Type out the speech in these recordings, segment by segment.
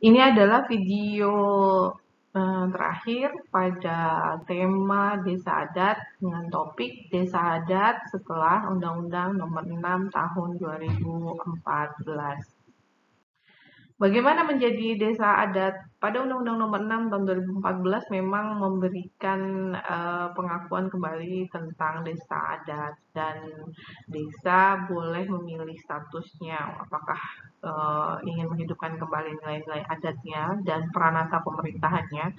Ini adalah video terakhir pada tema desa adat dengan topik desa adat setelah Undang-Undang Nomor 6 Tahun 2014. Bagaimana menjadi desa adat? Pada Undang-Undang Nomor 6 Tahun 2014 memang memberikan pengakuan kembali tentang desa adat, dan desa boleh memilih statusnya apakah ingin menghidupkan kembali nilai-nilai adatnya dan peranata pemerintahannya,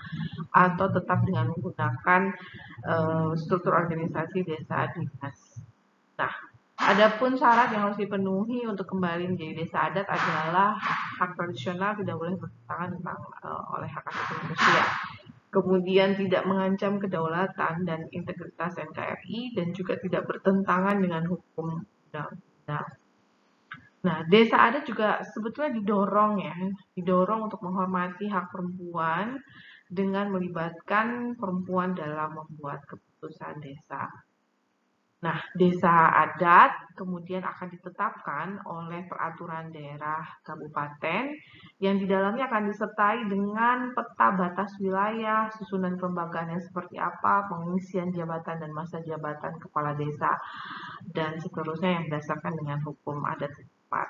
atau tetap dengan menggunakan struktur organisasi desa dinas. Nah, adapun syarat yang harus dipenuhi untuk kembali menjadi desa adat adalah hak tradisional tidak boleh bertentangan tentang oleh hak asasi manusia. Kemudian tidak mengancam kedaulatan dan integritas NKRI dan juga tidak bertentangan dengan hukum undang-undang. Nah, desa adat juga sebetulnya didorong untuk menghormati hak perempuan dengan melibatkan perempuan dalam membuat keputusan desa. Nah, desa adat kemudian akan ditetapkan oleh peraturan daerah kabupaten yang di dalamnya akan disertai dengan peta batas wilayah, susunan kelembagaannya seperti apa, pengisian jabatan dan masa jabatan kepala desa, dan seterusnya yang berdasarkan dengan hukum adat setempat.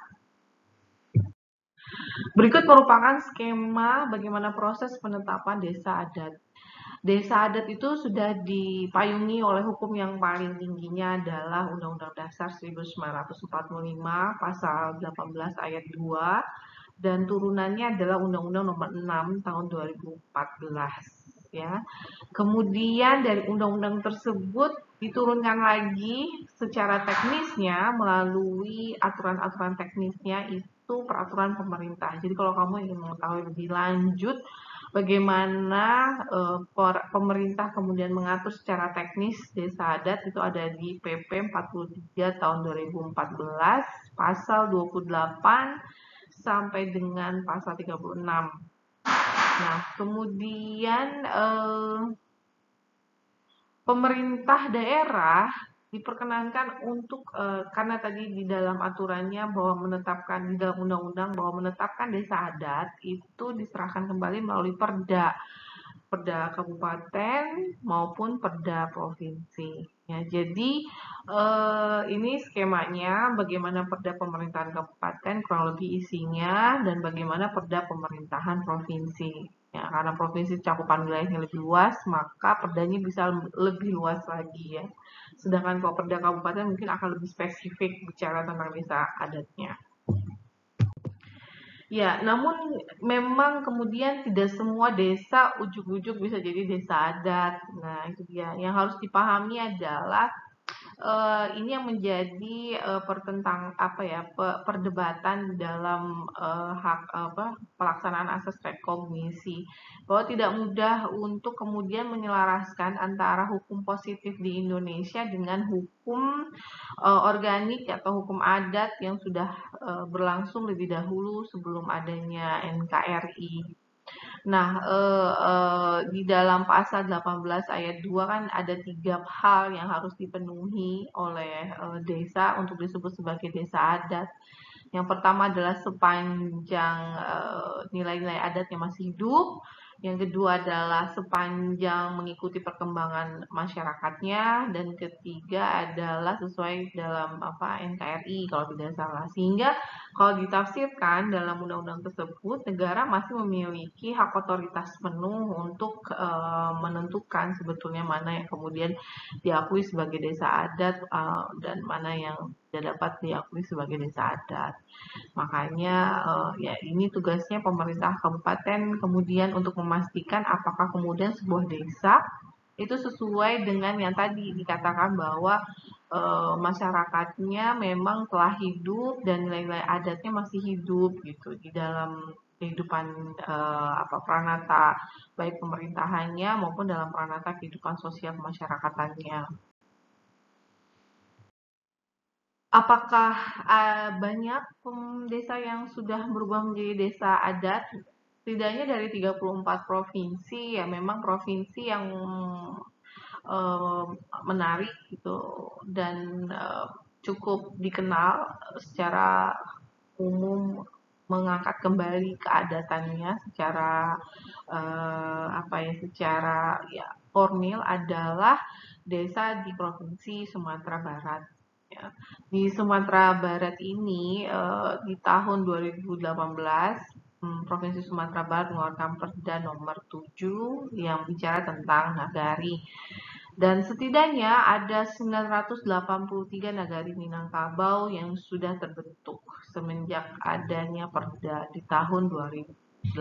Berikut merupakan skema bagaimana proses penetapan desa adat. Desa adat itu sudah dipayungi oleh hukum yang paling tingginya adalah Undang-Undang Dasar 1945 Pasal 18 Ayat 2, dan turunannya adalah Undang-Undang Nomor 6 Tahun 2014. Ya. Kemudian dari undang-undang tersebut diturunkan lagi secara teknisnya melalui aturan-aturan teknisnya itu peraturan pemerintah. Jadi kalau kamu ingin mengetahui lebih lanjut bagaimana pemerintah kemudian mengatur secara teknis desa adat, itu ada di PP 43 tahun 2014 pasal 28 sampai dengan pasal 36. Nah, kemudian pemerintah daerah diperkenankan untuk karena tadi di dalam aturannya bahwa menetapkan di dalam undang-undang bahwa menetapkan desa adat itu diserahkan kembali melalui perda, perda kabupaten maupun perda provinsi. Ya, jadi ini skemanya bagaimana perda pemerintahan kabupaten kurang lebih isinya dan bagaimana perda pemerintahan provinsi. Ya, karena provinsi cakupan wilayahnya lebih luas, maka perdanya bisa lebih luas lagi ya. Sedangkan kalau perda kabupaten mungkin akan lebih spesifik bicara tentang desa adatnya. Ya, namun memang kemudian tidak semua desa ujug-ujug bisa jadi desa adat. Nah, itu dia. Yang harus dipahami adalah ini yang menjadi pertentang apa ya perdebatan dalam hak apa pelaksanaan asas rekognisi, bahwa tidak mudah untuk kemudian menyelaraskan antara hukum positif di Indonesia dengan hukum organik atau hukum adat yang sudah berlangsung lebih dahulu sebelum adanya NKRI. Nah, di dalam pasal 18 ayat 2 kan ada 3 hal yang harus dipenuhi oleh desa untuk disebut sebagai desa adat. Yang pertama adalah sepanjang nilai-nilai adatnya masih hidup. Yang kedua adalah sepanjang mengikuti perkembangan masyarakatnya, dan ketiga adalah sesuai dalam apa NKRI kalau tidak salah. Sehingga kalau ditafsirkan dalam undang-undang tersebut, negara masih memiliki hak otoritas penuh untuk menentukan sebetulnya mana yang kemudian diakui sebagai desa adat dan mana yang tidak dapat diakui sebagai desa adat. Makanya ya ini tugasnya pemerintah kabupaten kemudian untuk memastikan apakah kemudian sebuah desa itu sesuai dengan yang tadi dikatakan bahwa masyarakatnya memang telah hidup dan nilai-nilai adatnya masih hidup gitu di dalam kehidupan apa peranata baik pemerintahannya maupun dalam peranata kehidupan sosial masyarakatannya. Apakah banyak desa yang sudah berubah menjadi desa adat? Setidaknya dari 34 provinsi, ya memang provinsi yang eh, menarik gitu dan cukup dikenal secara umum mengangkat kembali keadatannya secara secara ya formil adalah desa di Provinsi Sumatera Barat. Ya. Di Sumatera Barat ini di tahun 2018 Provinsi Sumatera Barat mengeluarkan Perda nomor 7 yang bicara tentang nagari. Dan setidaknya ada 983 nagari Minangkabau yang sudah terbentuk semenjak adanya Perda di tahun 2018.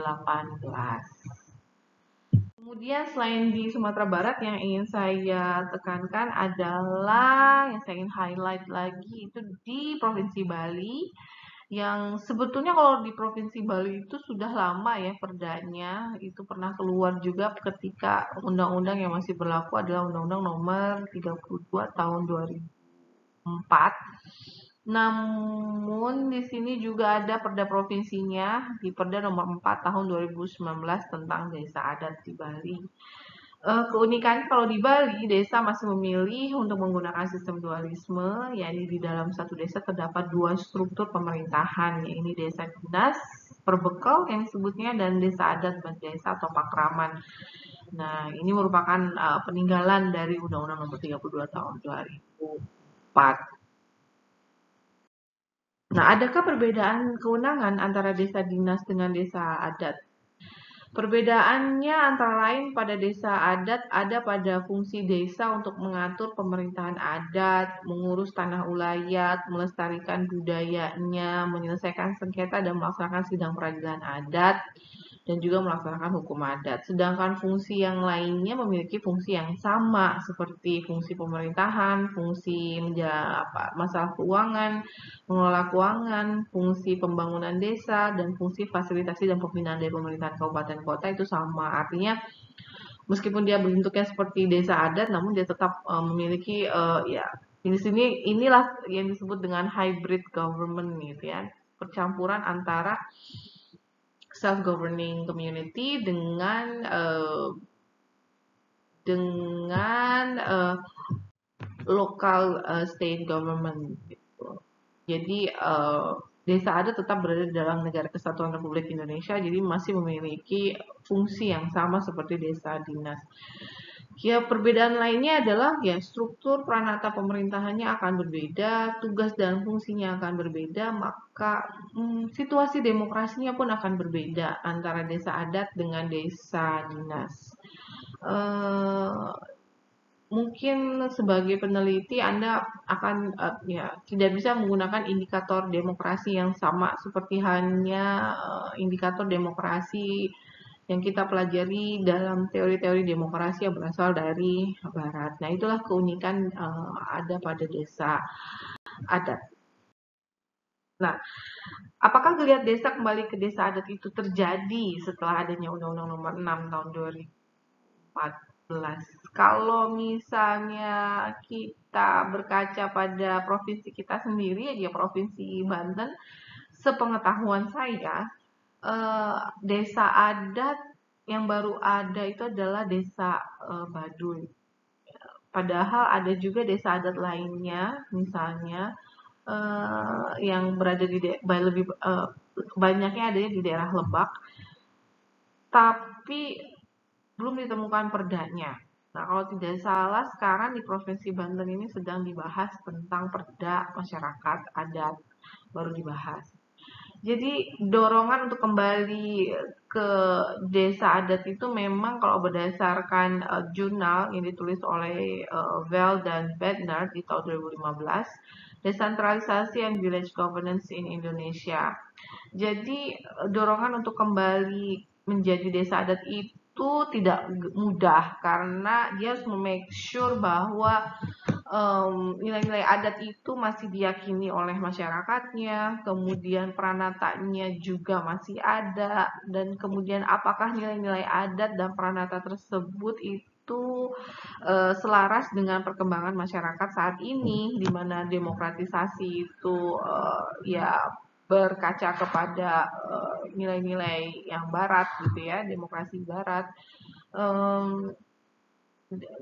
Kemudian selain di Sumatera Barat yang ingin saya tekankan adalah yang saya ingin highlight lagi itu di Provinsi Bali yang sebetulnya kalau di Provinsi Bali itu sudah lama ya perdanya, itu pernah keluar juga ketika undang-undang yang masih berlaku adalah Undang-Undang Nomor 32 Tahun 2004. Namun di sini juga ada perda provinsinya di Perda Nomor 4 Tahun 2019 tentang desa adat di Bali. Keunikan kalau di Bali, desa masih memilih untuk menggunakan sistem dualisme, yakni di dalam satu desa terdapat dua struktur pemerintahan, yaitu desa dinas, perbekal yang disebutnya, dan desa adat desa atau pakraman. Nah, ini merupakan peninggalan dari Undang-Undang Nomor 32 Tahun 2004. Nah, adakah perbedaan kewenangan antara desa dinas dengan desa adat? Perbedaannya antara lain pada desa adat ada pada fungsi desa untuk mengatur pemerintahan adat, mengurus tanah ulayat, melestarikan budayanya, menyelesaikan sengketa dan melaksanakan sidang peradilan adat, dan juga melaksanakan hukum adat. Sedangkan fungsi yang lainnya memiliki fungsi yang sama seperti fungsi pemerintahan, fungsi masalah keuangan, mengelola keuangan, fungsi pembangunan desa, dan fungsi fasilitasi dan pembinaan dari pemerintahan kabupaten kota itu sama. Artinya meskipun dia bentuknya seperti desa adat, namun dia tetap memiliki ya di sini inilah yang disebut dengan hybrid government gitu ya, percampuran antara self-governing community dengan local state government gitu. Jadi desa adat tetap berada dalam negara kesatuan Republik Indonesia, jadi masih memiliki fungsi yang sama seperti desa dinas. Ya, perbedaan lainnya adalah ya struktur peranata pemerintahannya akan berbeda, tugas dan fungsinya akan berbeda, maka situasi demokrasinya pun akan berbeda antara desa adat dengan desa dinas. Mungkin sebagai peneliti Anda akan tidak bisa menggunakan indikator demokrasi yang sama seperti hanya indikator demokrasi yang kita pelajari dalam teori-teori demokrasi yang berasal dari Barat. Nah, itulah keunikan ada pada desa adat. Nah, apakah geliat desa kembali ke desa adat itu terjadi setelah adanya Undang-Undang Nomor 6 Tahun 2014? Kalau misalnya kita berkaca pada provinsi kita sendiri, ya Provinsi Banten, sepengetahuan saya, desa adat yang baru ada itu adalah desa Baduy. Padahal ada juga desa adat lainnya, misalnya yang berada di banyaknya adanya di daerah Lebak, tapi belum ditemukan perdanya. Nah, kalau tidak salah sekarang di Provinsi Banten ini sedang dibahas tentang perda masyarakat adat, baru dibahas. Jadi dorongan untuk kembali ke desa adat itu memang kalau berdasarkan jurnal yang ditulis oleh Vel dan Bednar di tahun 2015, Decentralisasi and Village Governance in Indonesia. Jadi dorongan untuk kembali menjadi desa adat itu tidak mudah karena dia harus make sure bahwa nilai-nilai adat itu masih diyakini oleh masyarakatnya, kemudian peranatanya juga masih ada, dan kemudian apakah nilai-nilai adat dan peranata tersebut itu selaras dengan perkembangan masyarakat saat ini, di mana demokratisasi itu ya berkaca kepada nilai-nilai yang barat gitu ya, demokrasi barat.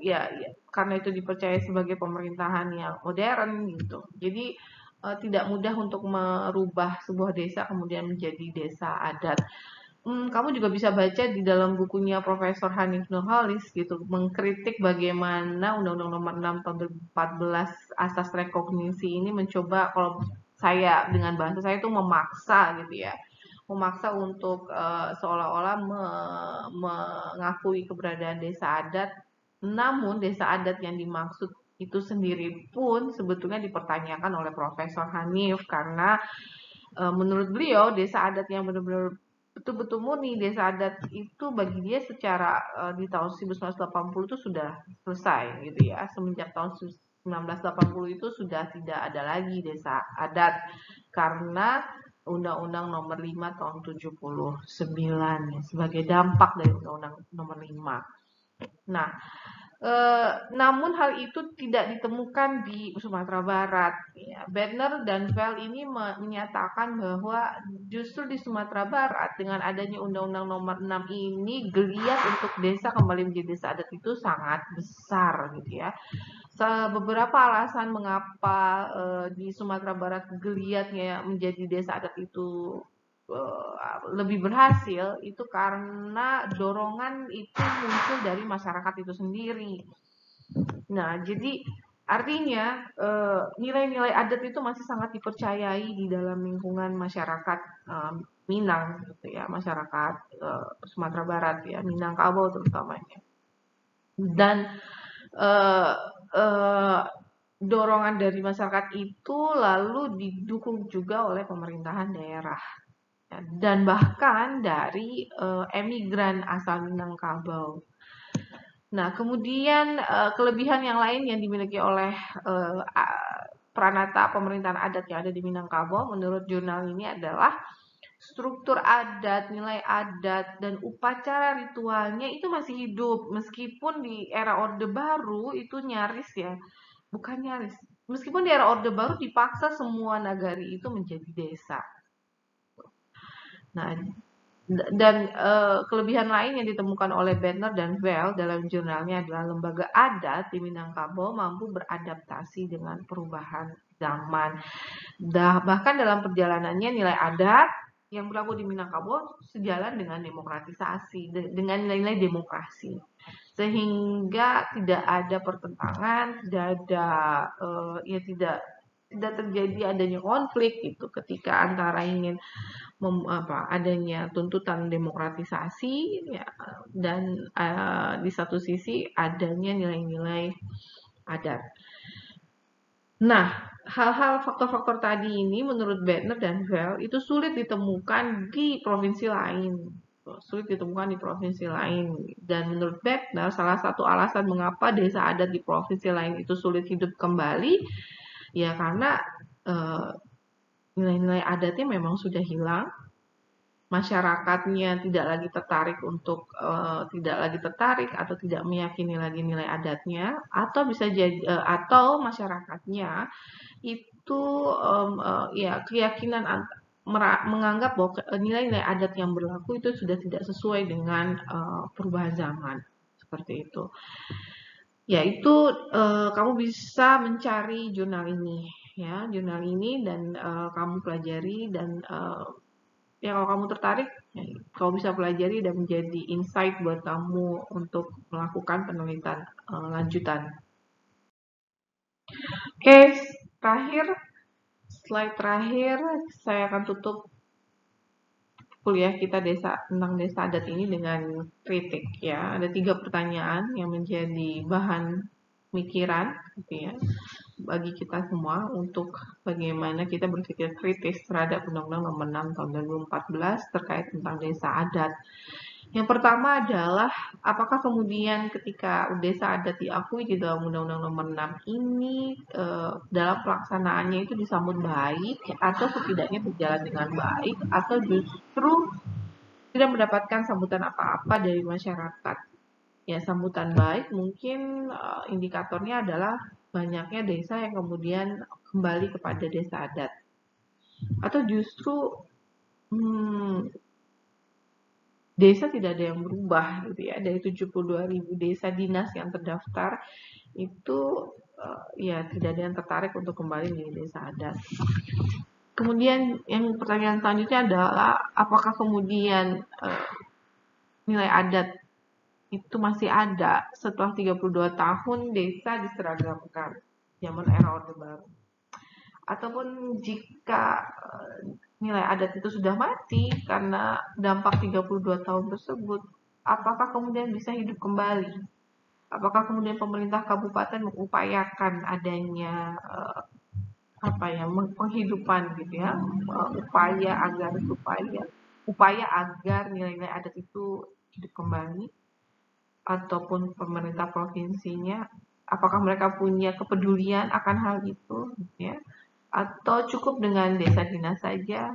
Ya, karena itu dipercaya sebagai pemerintahan yang modern gitu. Jadi tidak mudah untuk merubah sebuah desa kemudian menjadi desa adat. Kamu juga bisa baca di dalam bukunya Profesor Hanif Nurholis gitu, mengkritik bagaimana Undang-Undang Nomor 6 Tahun 2014 Asas Rekognisi ini mencoba, kalau saya dengan bahasa saya itu memaksa gitu ya, memaksa untuk seolah-olah mengakui keberadaan desa adat, namun desa adat yang dimaksud itu sendiri pun sebetulnya dipertanyakan oleh Profesor Hanif karena menurut beliau desa adat yang benar-benar betul-betul murni desa adat itu bagi dia secara di tahun 1980 itu sudah selesai gitu ya. Semenjak tahun 1980 itu sudah tidak ada lagi desa adat karena Undang-Undang Nomor 5 tahun 79 ya, sebagai dampak dari Undang-Undang Nomor 5. Nah, namun hal itu tidak ditemukan di Sumatera Barat. Ya. Bedner dan Vel ini menyatakan bahwa justru di Sumatera Barat dengan adanya Undang-Undang Nomor 6 ini geliat untuk desa kembali menjadi desa adat itu sangat besar gitu ya. Beberapa alasan mengapa di Sumatera Barat geliatnya menjadi desa adat itu lebih berhasil itu karena dorongan itu muncul dari masyarakat itu sendiri. Nah, jadi artinya nilai-nilai adat itu masih sangat dipercayai di dalam lingkungan masyarakat Minang gitu ya, masyarakat Sumatera Barat ya, Minangkabau terutamanya. Dan eh, eh, dorongan dari masyarakat itu lalu didukung juga oleh pemerintahan daerah ya, dan bahkan dari emigran asal Minangkabau. Nah, kemudian kelebihan yang lain yang dimiliki oleh Pranata pemerintahan adat yang ada di Minangkabau menurut jurnal ini adalah struktur adat, nilai adat, dan upacara ritualnya itu masih hidup meskipun di era Orde Baru itu nyaris ya, bukan nyaris, meskipun di era Orde Baru dipaksa semua nagari itu menjadi desa. Nah, dan kelebihan lain yang ditemukan oleh Bedner dan Vel dalam jurnalnya adalah lembaga adat di Minangkabau mampu beradaptasi dengan perubahan zaman. Bahkan dalam perjalanannya nilai adat yang berlaku di Minangkabau sejalan dengan demokratisasi, dengan nilai-nilai demokrasi. Sehingga tidak ada pertentangan, tidak ada ya tidak terjadi adanya konflik gitu ketika antara ingin adanya tuntutan demokratisasi ya, dan di satu sisi adanya nilai-nilai adat. Nah, hal-hal faktor-faktor tadi ini menurut Bedner dan Vel itu sulit ditemukan di provinsi lain. Sulit ditemukan di provinsi lain. Dan menurut Bedner, salah satu alasan mengapa desa adat di provinsi lain itu sulit hidup kembali, ya karena nilai-nilai adatnya memang sudah hilang, masyarakatnya tidak lagi tertarik untuk tidak lagi tertarik atau tidak meyakini lagi nilai adatnya, atau bisa jadi atau masyarakatnya itu ya keyakinan menganggap bahwa nilai-nilai adat yang berlaku itu sudah tidak sesuai dengan perubahan zaman seperti itu. Ya itu kamu bisa mencari jurnal ini ya, jurnal ini dan kamu pelajari dan ya kalau kamu tertarik, ya, kamu bisa pelajari dan menjadi insight buat kamu untuk melakukan penelitian lanjutan. Oke, terakhir, slide terakhir, saya akan tutup kuliah kita tentang desa adat ini dengan kritik ya. Ada 3 pertanyaan yang menjadi bahan pikiran gitu ya bagi kita semua untuk bagaimana kita berpikir kritis terhadap Undang-Undang Nomor 6 Tahun 2014 terkait tentang desa adat. Yang pertama adalah apakah kemudian ketika desa adat diakui di dalam Undang-Undang Nomor 6 ini dalam pelaksanaannya itu disambut baik atau setidaknya berjalan dengan baik atau justru tidak mendapatkan sambutan apa-apa dari masyarakat. Ya, sambutan baik mungkin indikatornya adalah banyaknya desa yang kemudian kembali kepada desa adat. Atau justru desa tidak ada yang berubah gitu ya. Dari 72.000 desa dinas yang terdaftar itu ya tidak ada yang tertarik untuk kembali di desa adat. Kemudian yang pertanyaan selanjutnya adalah apakah kemudian nilai adat itu masih ada setelah 32 tahun desa diseragamkan zaman era Orde Baru. Ataupun jika nilai adat itu sudah mati karena dampak 32 tahun tersebut, apakah kemudian bisa hidup kembali? Apakah kemudian pemerintah kabupaten mengupayakan adanya penghidupan gitu ya, upaya agar nilai-nilai adat itu hidup kembali, ataupun pemerintah provinsinya, apakah mereka punya kepedulian akan hal itu, gitu ya, atau cukup dengan desa dinas saja.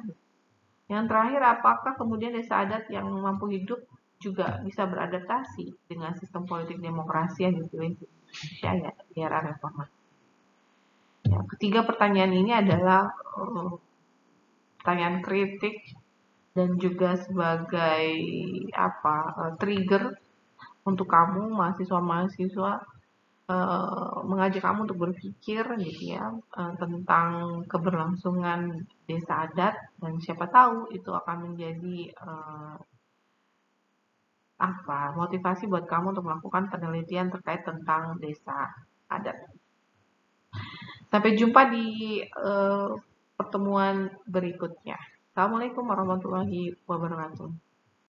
Yang terakhir, apakah kemudian desa adat yang mampu hidup juga bisa beradaptasi dengan sistem politik demokrasi yang dipilih di Indonesia ya di era reformasi. Ya, ketiga pertanyaan ini adalah pertanyaan kritik dan juga sebagai trigger untuk kamu mahasiswa-mahasiswa, mengajak kamu untuk berpikir gitu ya, tentang keberlangsungan desa adat, dan siapa tahu itu akan menjadi motivasi buat kamu untuk melakukan penelitian terkait tentang desa adat. Sampai jumpa di pertemuan berikutnya. Assalamualaikum warahmatullahi wabarakatuh.